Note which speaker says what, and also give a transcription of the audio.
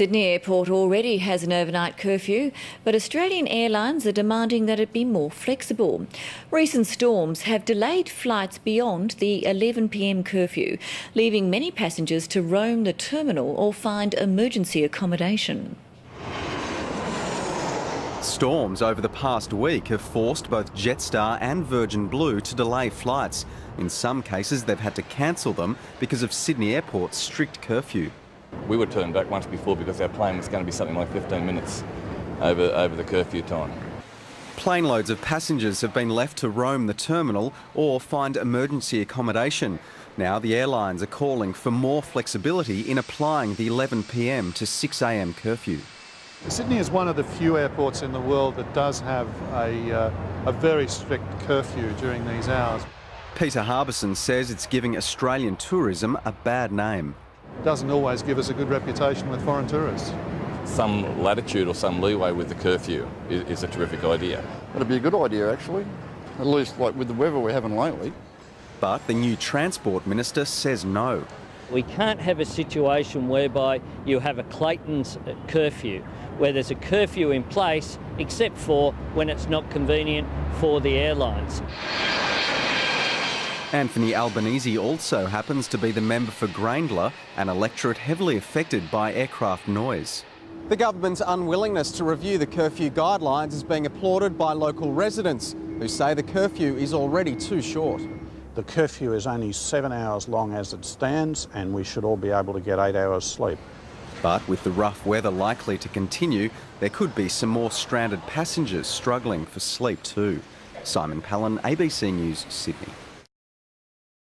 Speaker 1: Sydney Airport already has an overnight curfew, but Australian Airlines are demanding that it be more flexible. Recent storms have delayed flights beyond the 11 p.m. curfew, leaving many passengers to roam the terminal or find emergency accommodation.
Speaker 2: Storms over the past week have forced both Jetstar and Virgin Blue to delay flights. In some cases, they've had to cancel them because of Sydney Airport's strict curfew.
Speaker 3: We were turned back once before because our plane was going to be something like 15 minutes over the curfew time.
Speaker 2: Plane loads of passengers have been left to roam the terminal or find emergency accommodation. Now the airlines are calling for more flexibility in applying the 11 p.m. to 6 a.m. curfew.
Speaker 4: Sydney is one of the few airports in the world that does have a very strict curfew during these hours.
Speaker 2: Peter Harbison says it's giving Australian tourism a bad name.
Speaker 4: It doesn't always give us a good reputation with foreign tourists.
Speaker 3: Some latitude or some leeway with the curfew is a terrific idea.
Speaker 5: It'd be a good idea, actually, at least like with the weather we're having lately.
Speaker 2: But the new Transport Minister says no.
Speaker 6: We can't have a situation whereby you have a Clayton's curfew, where there's a curfew in place except for when it's not convenient for the airlines.
Speaker 2: Anthony Albanese also happens to be the member for Grayndler, an electorate heavily affected by aircraft noise.
Speaker 7: The government's unwillingness to review the curfew guidelines is being applauded by local residents who say the curfew is already too short.
Speaker 8: The curfew is only 7 hours long as it stands, and we should all be able to get 8 hours sleep.
Speaker 2: But with the rough weather likely to continue, there could be some more stranded passengers struggling for sleep too. Simon Palin, ABC News, Sydney.